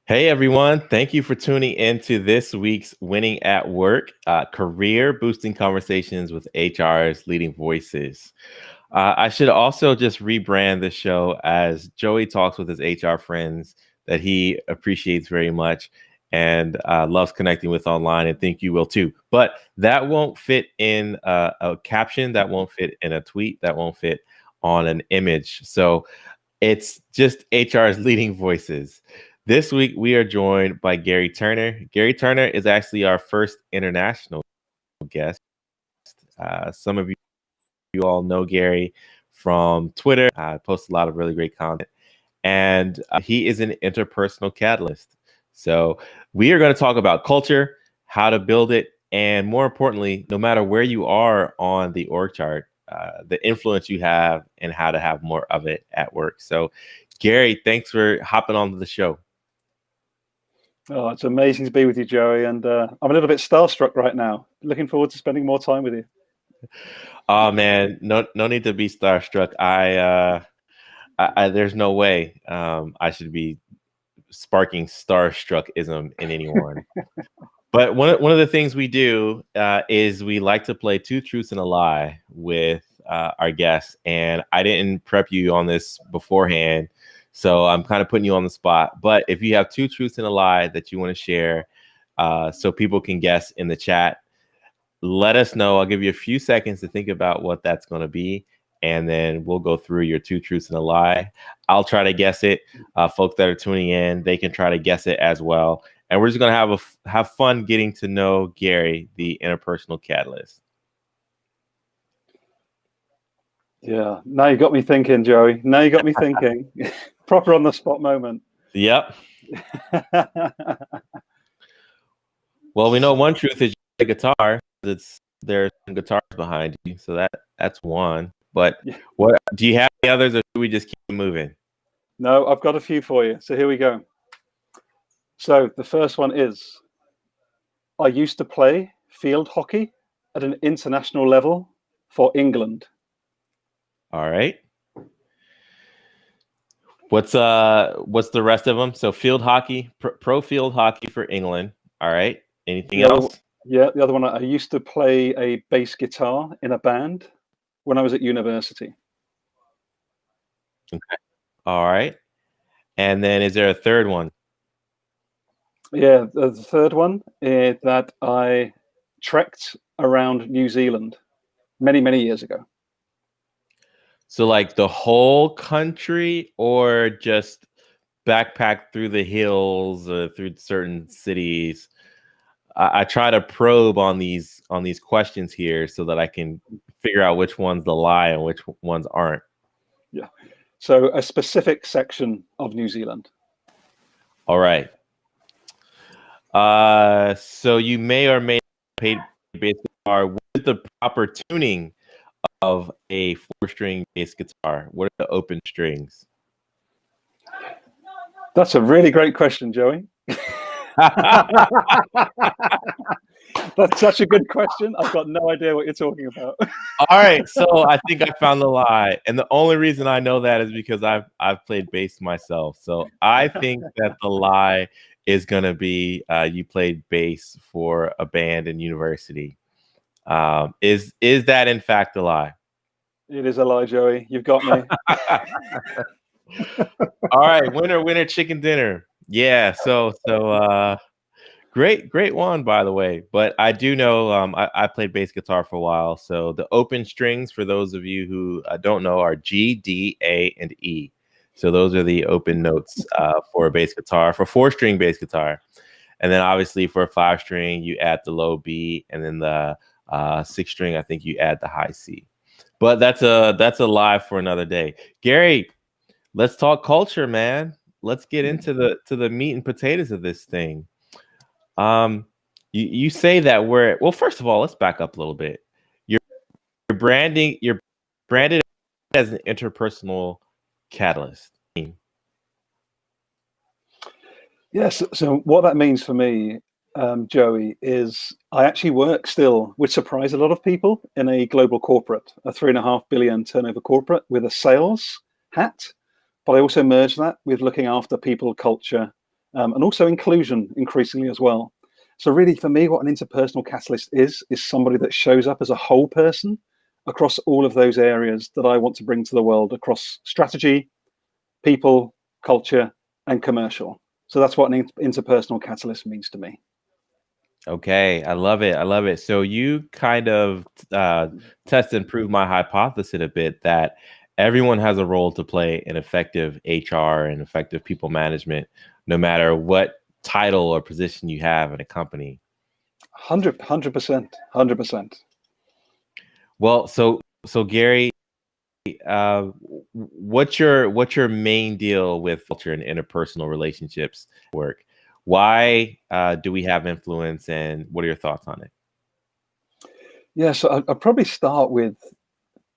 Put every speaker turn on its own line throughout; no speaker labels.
Hey everyone, thank you for tuning in to this week's Winning at Work career boosting conversations with HR's leading voices. I should also just rebrand the show as Joey talks with his HR friends that he appreciates very much and loves connecting with online, and think you will too. But that won't fit in a caption, that won't fit in a tweet, that won't fit on an image. So it's just HR's leading voices. This week, we are joined by Garry Turner. Garry Turner is actually our first international guest. Some of you all know Garry from Twitter. Posts a lot of really great content. And he is an interpersonal catalyst. So we are going to talk about culture, how to build it, and more importantly, no matter where you are on the org chart, the influence you have and how to have more of it at work. So Garry, thanks for hopping onto the show.
Oh, it's amazing to be with you, Joey, and I'm a little bit starstruck right now. Looking forward to spending more time with you.
Oh man, no need to be starstruck. I there's no way I should be sparking starstruckism in anyone. But one of the things we do is we like to play two truths and a lie with our guests, and I didn't prep you on this beforehand. So I'm kind of putting you on the spot. But if you have two truths and a lie that you want to share so people can guess in the chat, let us know. I'll give you a few seconds to think about what that's going to be. And then we'll go through your two truths and a lie. I'll try to guess it. Folks that are tuning in, they can try to guess it as well. And we're just going to have fun getting to know Garry, the interpersonal catalyst.
Yeah, now you got me thinking, Joey. Now you got me thinking. Proper on the spot moment.
Yep. Well, we know one truth is the guitar. There's some guitars behind you, so that's one. But what do you have any others, or should we just keep moving?
No, I've got a few for you. So here we go. So the first one is, I used to play field hockey at an international level for England.
All right. What's the rest of them? So field hockey, pro field hockey for England. All right. Anything else?
Yeah, the other one, I used to play a bass guitar in a band when I was at university.
Okay. All right. And then is there a third one?
Yeah, the third one is that I trekked around New Zealand many, many years ago.
So like the whole country, or just backpack through the hills or through certain cities? I try to probe on these questions here so that I can figure out which one's the lie and which ones aren't.
Yeah. So a specific section of New Zealand. All
right. So you may or may not play bass guitar. What is the proper tuning of a 4-string bass guitar? What are the open strings?
That's a really great question, Joey. That's such a good question. I've got no idea what you're talking about.
All right, so I think I found the lie, and the only reason I know that is because I've played bass myself. So I think that the lie is gonna be you played bass for a band in university. Is that in fact a lie?
It is a lie, Joey. You've got me.
All right, winner, chicken dinner. Yeah, so great one, by the way. But I do know I played bass guitar for a while. So the open strings, for those of you who don't know, are G, D, A, and E. So those are the open notes for a bass guitar, for 4-string bass guitar. And then obviously for a 5-string, you add the low B, and then the 6-string, I think you add the high C. But that's a lie for another day. Garry, let's talk culture, man. Let's get into the meat and potatoes of this thing. You say that well, first of all, let's back up a little bit. You're branded as an interpersonal catalyst.
Yes. So what that means for me, Joey, is I actually work still, which surprised a lot of people, in a global corporate, a 3.5 billion turnover corporate with a sales hat. But I also merge that with looking after people, culture, and also inclusion increasingly as well. So really, for me, what an interpersonal catalyst is somebody that shows up as a whole person across all of those areas that I want to bring to the world, across strategy, people, culture, and commercial. So that's what an interpersonal catalyst means to me.
Okay, I love it. I love it. So you kind of test and prove my hypothesis a bit that everyone has a role to play in effective HR and effective people management, no matter what title or position you have in a company.
100%.
Well, so Garry, what's your main deal with culture and interpersonal relationships work? Why do we have influence, and what are your thoughts on it?
Yeah, so I'll probably start with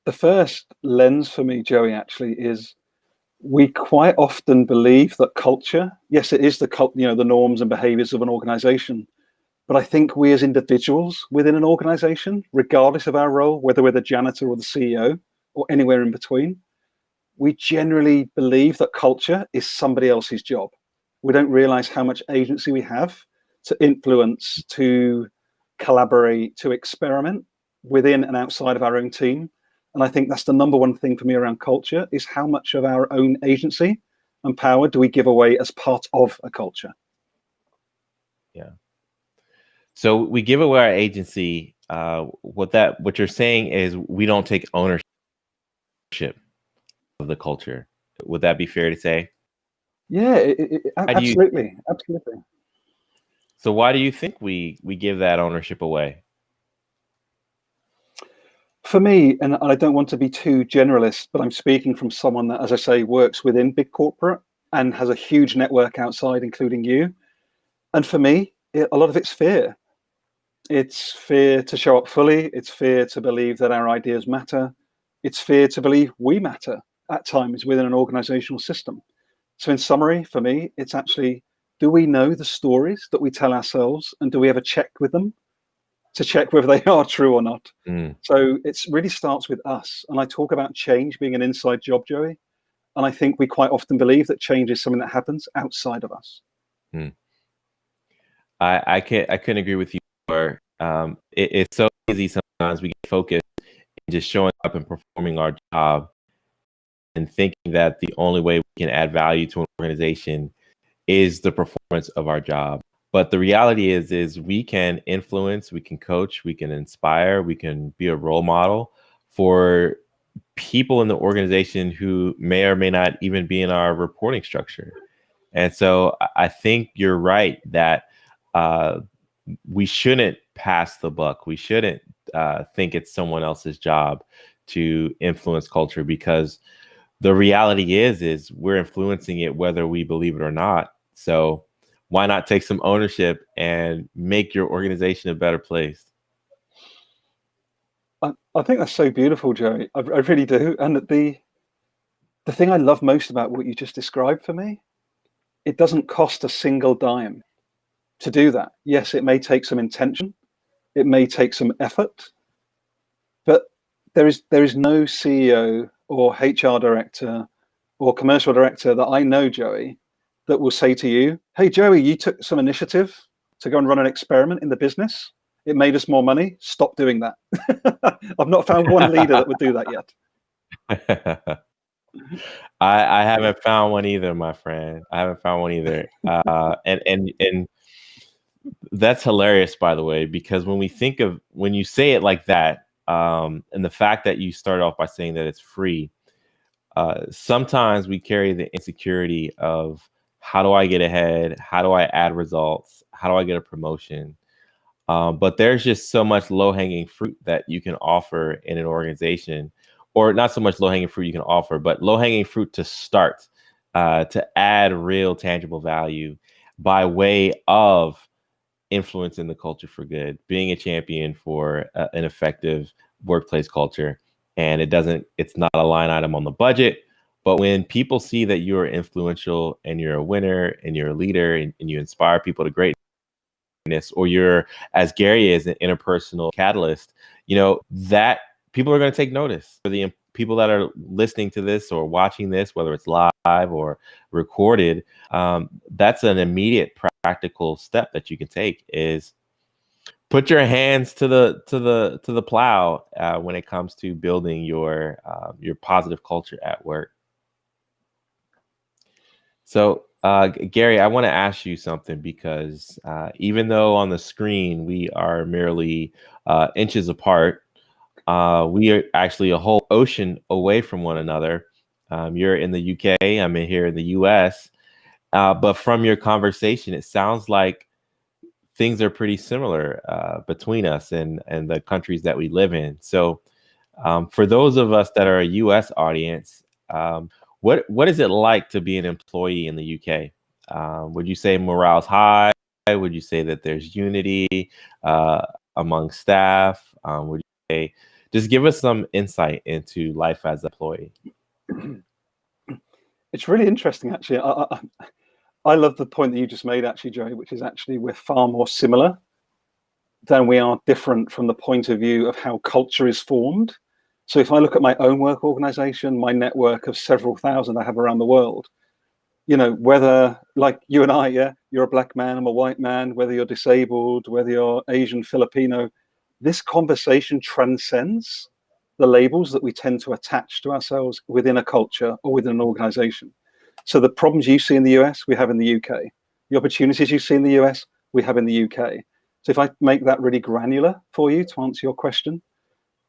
the first lens for me, Joey, actually, is we quite often believe that culture, yes, it is the norms and behaviors of an organization. But I think we as individuals within an organization, regardless of our role, whether we're the janitor or the CEO or anywhere in between, we generally believe that culture is somebody else's job. We don't realize how much agency we have to influence, to collaborate, to experiment within and outside of our own team. And I think that's the number one thing for me around culture, is how much of our own agency and power do we give away as part of a culture?
Yeah. So we give away our agency. What you're saying is we don't take ownership of the culture. Would that be fair to say?
Yeah, absolutely.
So why do you think we give that ownership away?
For me, and I don't want to be too generalist, but I'm speaking from someone that, as I say, works within big corporate and has a huge network outside, including you. And for me, a lot of it's fear. It's fear to show up fully. It's fear to believe that our ideas matter. It's fear to believe we matter at times within an organizational system. So in summary, for me, it's actually, do we know the stories that we tell ourselves, and do we ever check with them to check whether they are true or not? So it really starts with us. And I talk about change being an inside job, Joey. And I think we quite often believe that change is something that happens outside of us.
I couldn't agree with you more. It's so easy sometimes we get focused in just showing up and performing our job and thinking that the only way we can add value to an organization is the performance of our job. But the reality is we can influence, we can coach, we can inspire, we can be a role model for people in the organization who may or may not even be in our reporting structure. And so I think you're right that we shouldn't pass the buck. We shouldn't think it's someone else's job to influence culture, because the reality is we're influencing it whether we believe it or not. So why not take some ownership and make your organization a better place?
I think that's so beautiful, Joey. I really do. And the thing I love most about what you just described for me, it doesn't cost a single dime to do that. Yes, it may take some intention, it may take some effort, but there is no CEO or HR director or commercial director that I know, Joey, that will say to you, hey, Joey, you took some initiative to go and run an experiment in the business. It made us more money. Stop doing that. I've not found one leader that would do that yet.
I haven't found one either, my friend. I haven't found one either. And that's hilarious, by the way, because when you say it like that, and the fact that you start off by saying that it's free, sometimes we carry the insecurity of, how do I get ahead? How do I add results? How do I get a promotion? But there's just so much low-hanging fruit that you can offer in an organization, or not so much low-hanging fruit you can offer, but low-hanging fruit to start, to add real tangible value by way of influencing the culture for good, being a champion for an effective workplace culture. And it's not a line item on the budget, but when people see that you're influential and you're a winner and you're a leader and you inspire people to greatness, or you're, as Garry is, an interpersonal catalyst, that people are going to take notice. For the people that are listening to this or watching this, whether it's live or recorded, that's an immediate practical step that you can take, is put your hands to the plow when it comes to building your positive culture at work. So, Garry, I want to ask you something, because even though on the screen we are merely inches apart, we are actually a whole ocean away from one another. You're in the UK, I'm in here in the US, but from your conversation, it sounds like things are pretty similar between us and the countries that we live in. So, for those of us that are a US audience, what is it like to be an employee in the UK? Would you say morale's high? Would you say that there's unity among staff? Would you say, just give us some insight into life as an employee?
It's really interesting, actually. I love the point that you just made, actually, Joey, which is actually we're far more similar than we are different from the point of view of how culture is formed. So if I look at my own work organization, my network of several thousand I have around the world, you know, whether like you and I, yeah, you're a black man, I'm a white man, whether you're disabled, whether you're Asian, Filipino, this conversation transcends the labels that we tend to attach to ourselves within a culture or within an organization. So the problems you see in the US, we have in the UK. The opportunities you see in the US, we have in the UK. So if I make that really granular for you to answer your question,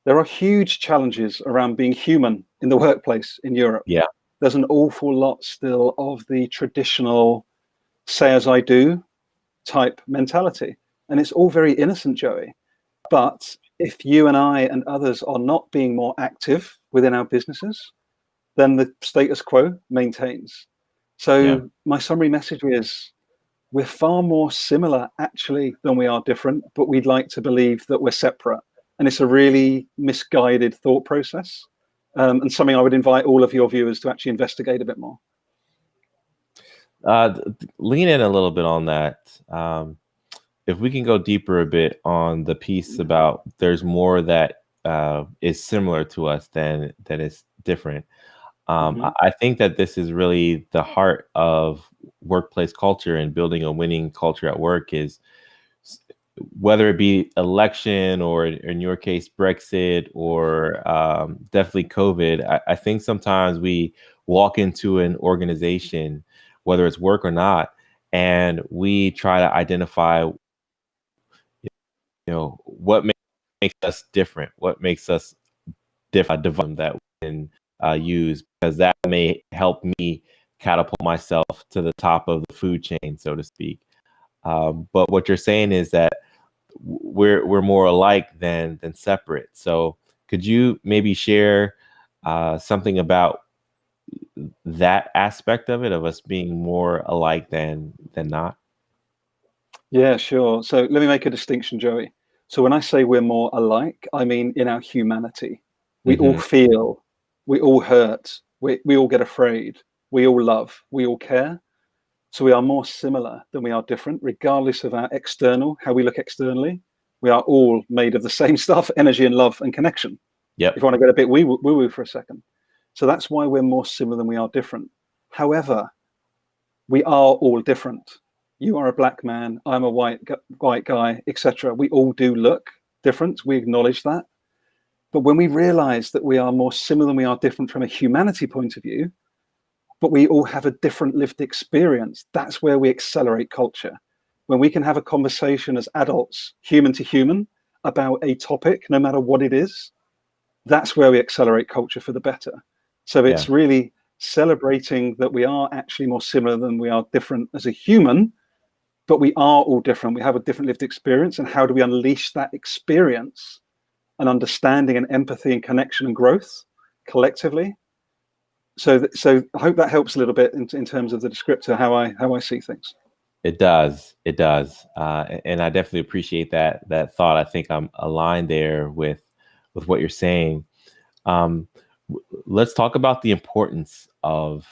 there are huge challenges around being human in the workplace in Europe.
Yeah.
There's an awful lot still of the traditional say as I do type mentality. And it's all very innocent, Joey. But if you and I and others are not being more active within our businesses, then the status quo maintains. So my summary message is, we're far more similar actually than we are different, but we'd like to believe that we're separate. And it's a really misguided thought process, and something I would invite all of your viewers to actually investigate a bit more.
Lean in a little bit on that. If we can go deeper a bit on the piece about there's more that is similar to us than is different. I think that this is really the heart of workplace culture and building a winning culture at work, is whether it be election or in your case, Brexit, or definitely COVID. I think sometimes we walk into an organization, whether it's work or not, and we try to identify, what makes us different, what makes us different that we can use, because that may help me catapult myself to the top of the food chain, so to speak. But what you're saying is that we're more alike than separate. So could you maybe share something about that aspect of it, of us being more alike than not?
Yeah, sure. So let me make a distinction, Joey. So when I say we're more alike, I mean in our humanity. We all feel, we all hurt, we all get afraid, we all love, we all care. So we are more similar than we are different, regardless of our external, how we look externally. We are all made of the same stuff: energy and love and connection.
Yep.
If you want to get a bit woo-woo for a second. So that's why we're more similar than we are different. However, we are all different. You are a black man, I'm a white guy, etc. We all do look different. We acknowledge that. But when we realize that we are more similar than we are different from a humanity point of view, but we all have a different lived experience, that's where we accelerate culture. When we can have a conversation as adults, human to human, about a topic, no matter what it is, that's where we accelerate culture for the better. So it's really celebrating that we are actually more similar than we are different as a human, but we are all different. We have a different lived experience. And how do we unleash that experience and understanding and empathy and connection and growth collectively? So I hope that helps a little bit in terms of the descriptor, how I see things.
It does. And I definitely appreciate that thought. I think I'm aligned there with what you're saying. Let's talk about the importance of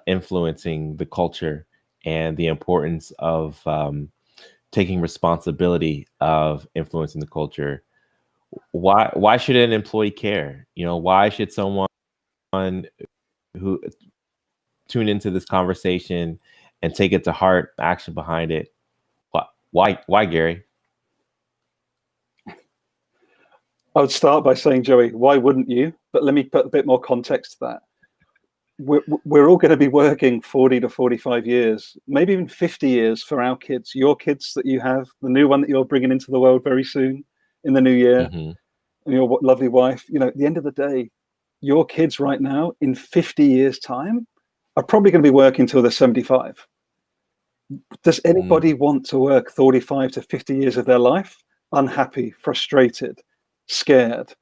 influencing the culture and the importance of taking responsibility of influencing the culture. why should an employee care? Why should someone who tune into this conversation and take it to heart, action behind it? Why, Garry?
I would start by saying, Joey, why wouldn't you? But let me put a bit more context to that. We're all going to be working 40 to 45 years, maybe even 50 years for our kids, your kids that you have, the new one that you're bringing into the world very soon in the new year, and your lovely wife. At the end of the day, your kids right now in 50 years' time are probably going to be working till they're 75. Does anybody want to work 45 to 50 years of their life unhappy, frustrated, scared?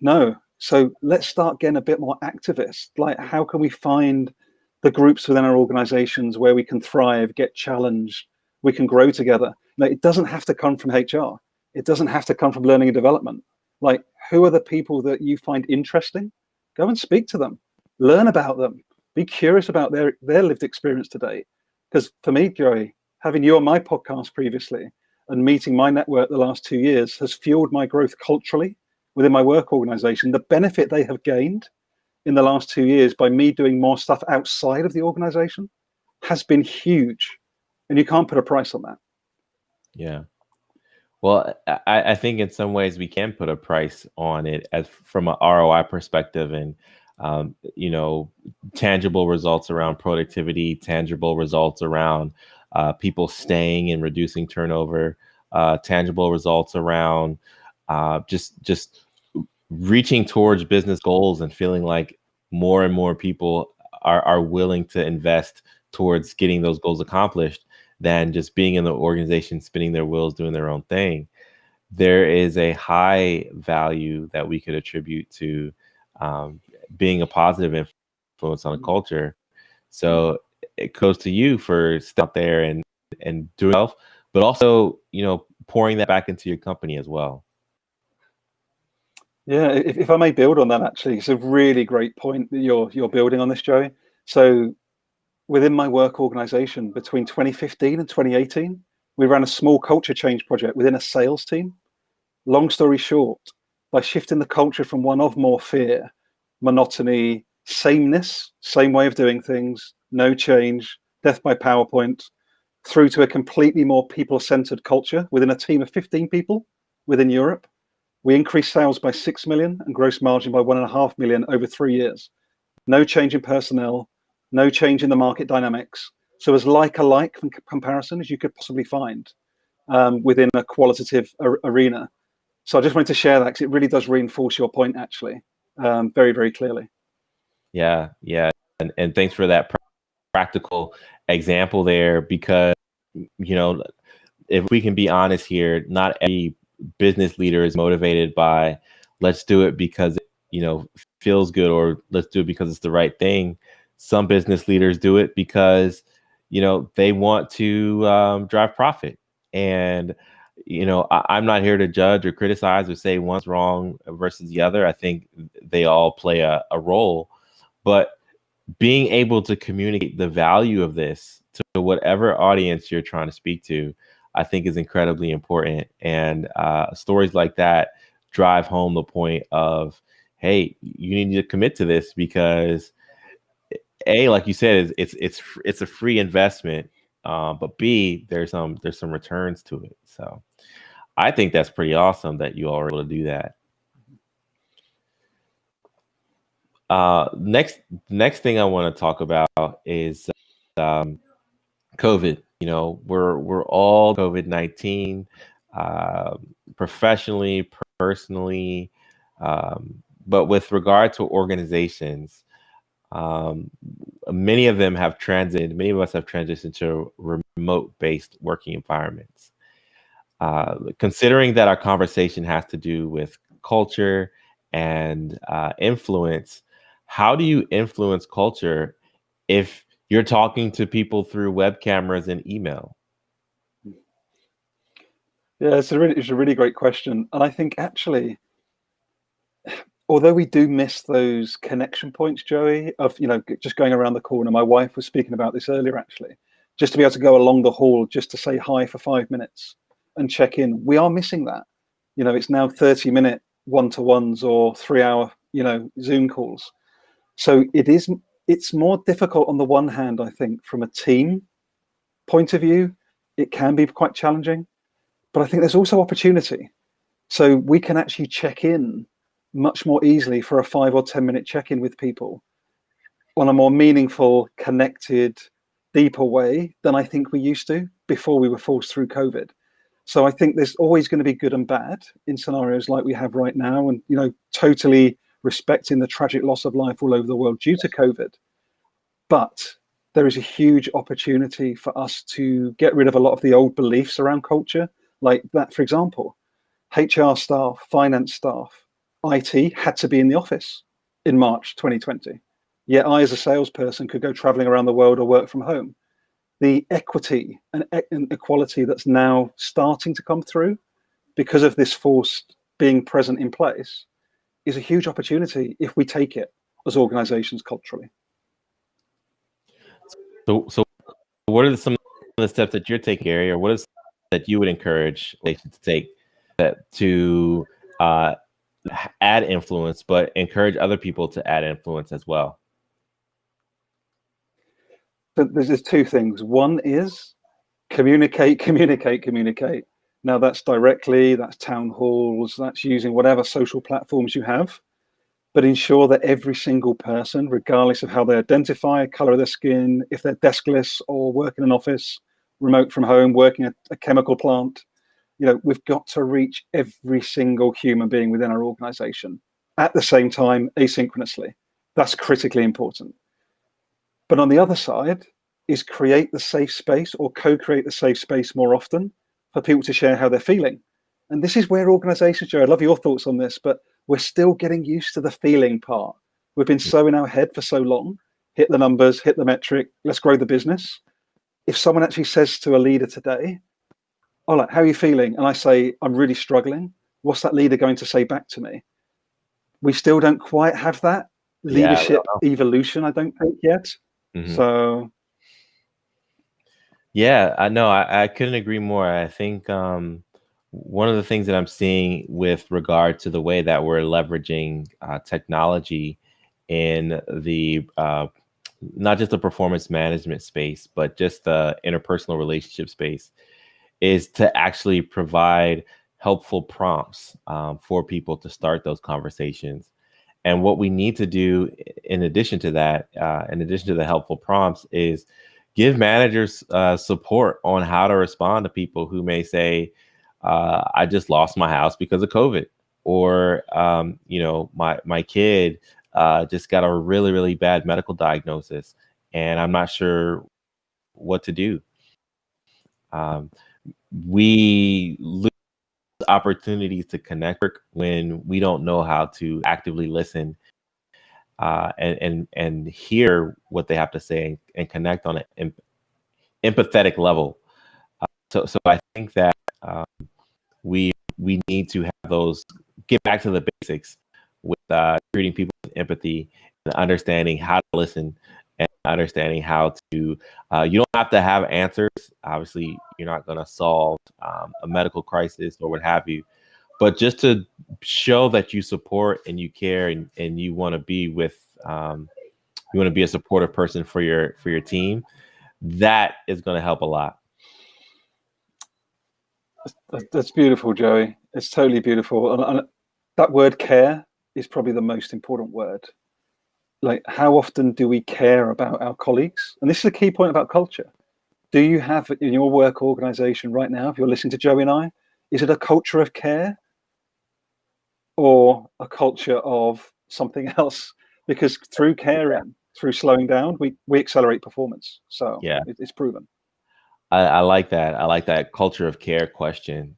No. So let's start getting a bit more activist. How can we find the groups within our organizations where we can thrive, get challenged, we can grow together? It doesn't have to come from HR. It doesn't have to come from learning and development. Who are the people that you find interesting? Go and speak to them, learn about them, be curious about their lived experience today. Because for me, Joey, having you on my podcast previously and meeting my network the last 2 years has fueled my growth culturally within my work organization. The benefit they have gained in the last 2 years by me doing more stuff outside of the organization has been huge. And you can't put a price on that.
Yeah. Well, I think in some ways we can put a price on it from an ROI perspective, and tangible results around productivity, tangible results around people staying and reducing turnover, tangible results around just reaching towards business goals and feeling like more and more people are willing to invest towards getting those goals accomplished than just being in the organization, spinning their wheels, doing their own thing. There is a high value that we could attribute to being a positive influence on a culture. So it goes to you for stepping out there and doing self, but also, pouring that back into your company as well.
Yeah, if I may build on that, actually, it's a really great point that you're building on this, Joey. So within my work organization between 2015 and 2018, we ran a small culture change project within a sales team. Long story short, by shifting the culture from one of more fear, monotony, sameness, same way of doing things, no change, death by PowerPoint, through to a completely more people-centered culture within a team of 15 people within Europe, we increased sales by 6 million and gross margin by 1.5 million over 3 years. No change in personnel, no change in the market dynamics. So as like comparison as you could possibly find within a qualitative arena. So I just wanted to share that because it really does reinforce your point, actually, very, very clearly.
Yeah. And thanks for that practical example there, because, if we can be honest here, not every business leader is motivated by let's do it because it feels good, or let's do it because it's the right thing. Some business leaders do it because they want to drive profit. And I'm not here to judge or criticize or say one's wrong versus the other. I think they all play a role, but being able to communicate the value of this to whatever audience you're trying to speak to, I think is incredibly important. And stories like that drive home the point of, hey, you need to commit to this because A, like you said, it's a free investment, but B, there's some returns to it. So I think that's pretty awesome that you all are able to do that. Next thing I want to talk about is COVID. We're all COVID-19, professionally, personally, but with regard to organizations, many of us have transitioned to remote-based working environments. Considering that our conversation has to do with culture and influence, how do you influence culture if you're talking to people through web cameras and email?
Yeah, it's a really great question. And I think actually, although we do miss those connection points, Joey, of, just going around the corner, my wife was speaking about this earlier, actually, just to be able to go along the hall, just to say hi for 5 minutes and check in. We are missing that. It's now 30-minute one-to-ones or 3-hour, Zoom calls. So it's more difficult on the one hand, I think, from a team point of view. It can be quite challenging, but I think there's also opportunity. So we can actually check in much more easily for a 5 or 10-minute check-in with people on a more meaningful, connected, deeper way than I think we used to before we were forced through COVID. So I think there's always going to be good and bad in scenarios like we have right now, and totally respecting the tragic loss of life all over the world due to COVID. But there is a huge opportunity for us to get rid of a lot of the old beliefs around culture, like that, for example, HR staff, finance staff, IT had to be in the office in March 2020. Yet I, as a salesperson, could go traveling around the world or work from home. The equity and equality that's now starting to come through because of this force being present in place is a huge opportunity if we take it as organizations culturally.
So what are some of the steps that you're taking, Garry, or what is that you would encourage to take to add influence, but encourage other people to add influence as well?
So there's two things. One is communicate. Now that's directly, that's town halls, that's using whatever social platforms you have, but ensure that every single person, regardless of how they identify, color of their skin, if they're deskless or work in an office, remote from home, working at a chemical plant, we've got to reach every single human being within our organization at the same time, asynchronously. That's critically important. But on the other side is create the safe space or co-create the safe space more often for people to share how they're feeling. And this is where organizations, Joe, I love your thoughts on this, but we're still getting used to the feeling part. We've been so in our head for so long, hit the numbers, hit the metric, let's grow the business. If someone actually says to a leader today, oh, like, how are you feeling? And I say, I'm really struggling. What's that leader going to say back to me? We still don't quite have that leadership evolution, I don't think, yet. Mm-hmm. So
yeah, I know. I couldn't agree more. I think one of the things that I'm seeing with regard to the way that we're leveraging technology in the not just the performance management space, but just the interpersonal relationship space, is to actually provide helpful prompts for people to start those conversations. And what we need to do in addition to that, in addition to the helpful prompts, is give managers support on how to respond to people who may say, I just lost my house because of COVID, or, my kid just got a really, really bad medical diagnosis and I'm not sure what to do. We lose opportunities to connect when we don't know how to actively listen and hear what they have to say and connect on an empathetic level. So I think that we need to have those, get back to the basics with treating people with empathy and understanding how to listen and understanding how to, you don't have to have answers. Obviously, you're not going to solve a medical crisis or what have you, but just to show that you support and you care and you want to be with, you want to be a supportive person for your team. That is going to help a lot.
That's beautiful, Joey. It's totally beautiful. And that word care is probably the most important word. Like, how often do we care about our colleagues? And this is a key point about culture. Do you have in your work organization right now, if you're listening to Joey and I, is it a culture of care or a culture of something else? Because through caring, through slowing down, we accelerate performance. So yeah, it's proven.
I like that. I like that culture of care question,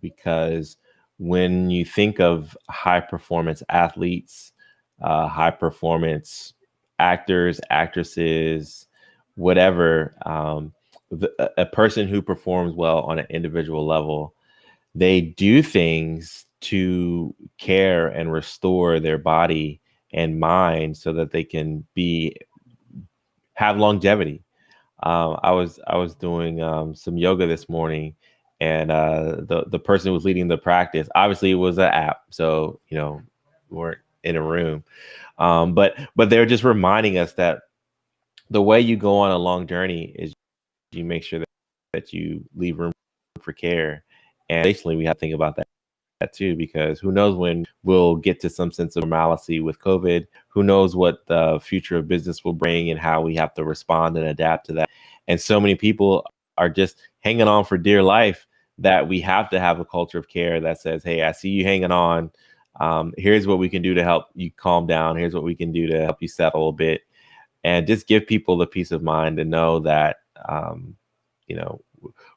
because when you think of high performance athletes, high performance actors, actresses, whatever, a person who performs well on an individual level, they do things to care and restore their body and mind so that they can have longevity. I was doing some yoga this morning, and the person who was leading the practice, obviously it was an app, so we weren't in a room, but they're just reminding us that the way you go on a long journey is you make sure that you leave room for care. And basically we have to think about that too, because who knows when we'll get to some sense of normalcy with COVID. Who knows what the future of business will bring and how we have to respond and adapt to that. And so many people are just hanging on for dear life, that we have to have a culture of care that says, hey, I see you hanging on. Here's what we can do to help you calm down. Here's what we can do to help you settle a bit, and just give people the peace of mind to know that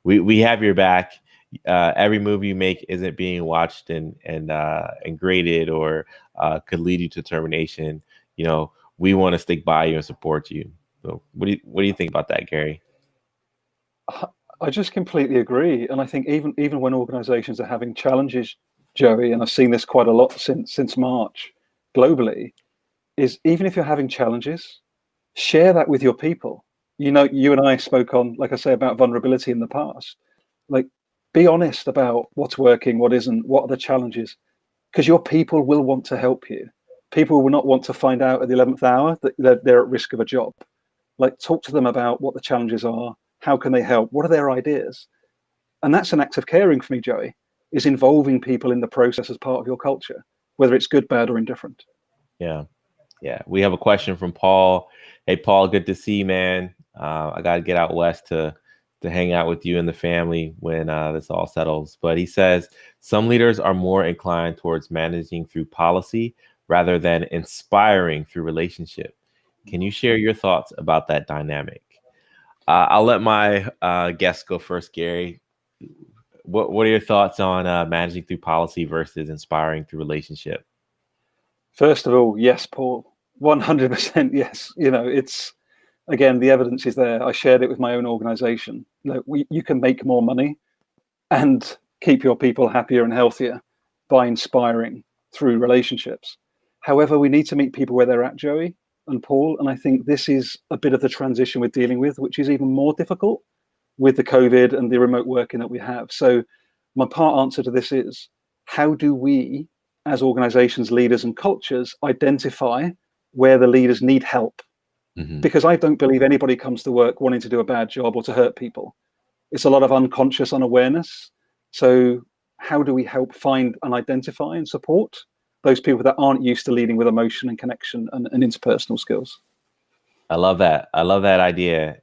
we have your back. Every move you make isn't being watched and graded, or could lead you to termination. We want to stick by you and support you. So what do you think about that, Garry?
I just completely agree, and I think even when organizations are having challenges, Joey, and I've seen this quite a lot since March globally, is even if you're having challenges, share that with your people. You and I spoke on, like I say, about vulnerability in the past. Like, be honest about what's working, what isn't, what are the challenges, because your people will want to help you. People will not want to find out at the 11th hour that they're at risk of a job. Like, talk to them about what the challenges are, how can they help, what are their ideas. And that's an act of caring for me, Joey, is involving people in the process as part of your culture, whether it's good, bad, or indifferent.
Yeah. We have a question from Paul. Hey, Paul, good to see you, man. I got to get out west to hang out with you and the family when this all settles. But he says some leaders are more inclined towards managing through policy rather than inspiring through relationship. Can you share your thoughts about that dynamic? I'll let my guests go first, Garry. What are your thoughts on managing through policy versus inspiring through relationship?
First of all, yes, Paul, 100% yes. It's, again, the evidence is there. I shared it with my own organization. You can make more money and keep your people happier and healthier by inspiring through relationships. However, we need to meet people where they're at, Joey and Paul. And I think this is a bit of the transition we're dealing with, which is even more difficult with the COVID and the remote working that we have. So my part answer to this is, how do we, as organizations, leaders, and cultures, identify where the leaders need help? Mm-hmm. Because I don't believe anybody comes to work wanting to do a bad job or to hurt people. It's a lot of unconscious unawareness. So how do we help find and identify and support those people that aren't used to leading with emotion and connection and interpersonal skills?
I love that. I love that idea.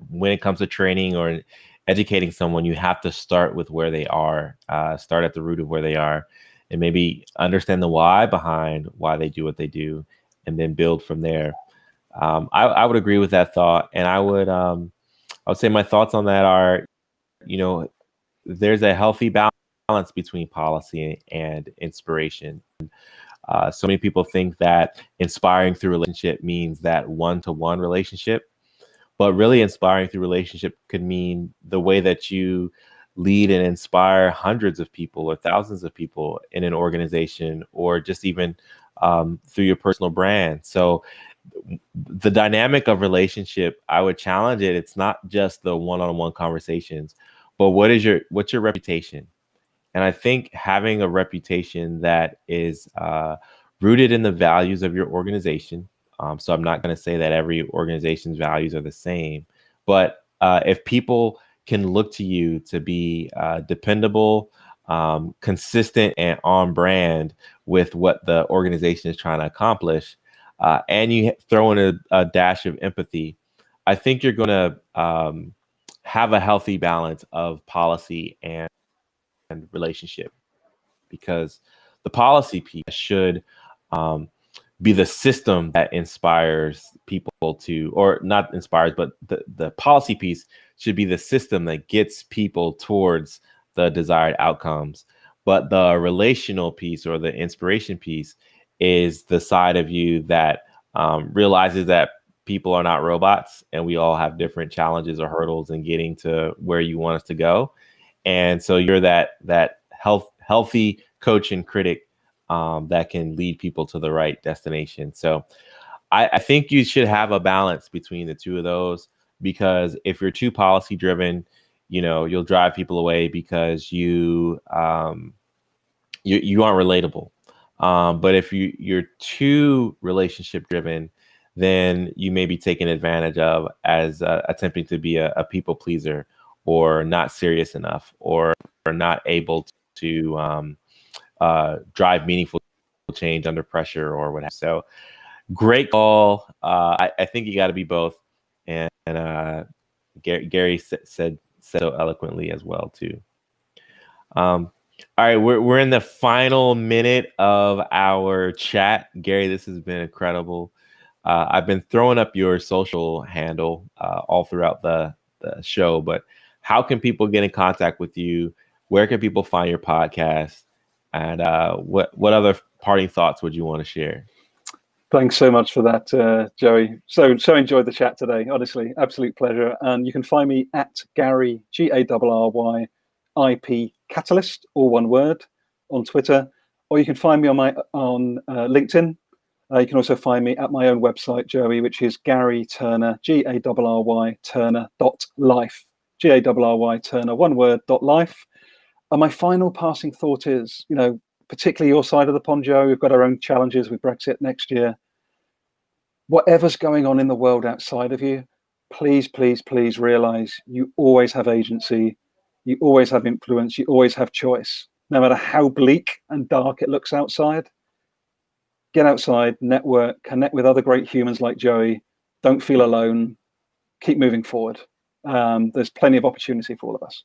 When it comes to training or educating someone, you have to start with where they are, start at the root of where they are, and maybe understand the why behind why they do what they do, and then build from there. I would agree with that thought. And I would say my thoughts on that are, there's a healthy balance between policy and inspiration. So many people think that inspiring through relationship means that one-to-one relationship, but really inspiring through relationship could mean the way that you lead and inspire hundreds of people or thousands of people in an organization, or just even through your personal brand. So the dynamic of relationship, I would challenge it. It's not just the one-on-one conversations, but what's your reputation? And I think having a reputation that is rooted in the values of your organization. So I'm not going to say that every organization's values are the same, but if people can look to you to be dependable, consistent, and on brand with what the organization is trying to accomplish, and you throw in a dash of empathy, I think you're going to have a healthy balance of policy and relationship, because the policy piece should be the system that inspires people to, or not inspires, but the policy piece should be the system that gets people towards the desired outcomes. But the relational piece, or the inspiration piece, is the side of you that realizes that people are not robots, and we all have different challenges or hurdles in getting to where you want us to go. And so you're that healthy coach and critic that can lead people to the right destination. So I think you should have a balance between the two of those, because if you're too policy driven, you'll drive people away because you aren't relatable. But if you're too relationship driven, then you may be taken advantage of as attempting to be a people pleaser, or not serious enough, or not able to drive meaningful change under pressure or what have you. So great call. I think you got to be both. And Garry said so eloquently as well too. All right, we're in the final minute of our chat. Garry, this has been incredible. I've been throwing up your social handle all throughout the show, but how can people get in contact with you? Where can people find your podcast? And what other parting thoughts would you want to share?
Thanks so much for that, Joey. So enjoyed the chat today. Honestly, absolute pleasure. And you can find me at Garry, GARRY, IP Catalyst, all one word, on Twitter, or you can find me on LinkedIn. You can also find me at my own website, Joey, which is Garry Turner, GARRY Turner.life, GARRY Turner, one word, .life. And my final passing thought is, particularly your side of the pond, Joe, we've got our own challenges with Brexit next year. Whatever's going on in the world outside of you, please, please, please realize you always have agency, you always have influence, you always have choice. No matter how bleak and dark it looks outside, get outside, network, connect with other great humans like Joey. Don't feel alone. Keep moving forward. There's plenty of opportunity for all of us.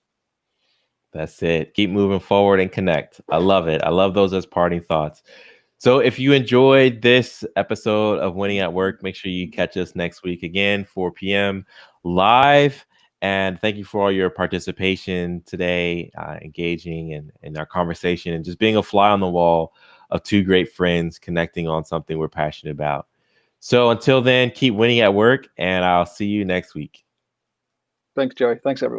That's it. Keep moving forward and connect. I love it. I love those as parting thoughts. So if you enjoyed this episode of Winning at Work, make sure you catch us next week again, 4 p.m. live. And thank you for all your participation today, engaging in our conversation and just being a fly on the wall of two great friends connecting on something we're passionate about. So until then, keep winning at work, and I'll see you next week.
Thanks, Joey. Thanks, everyone.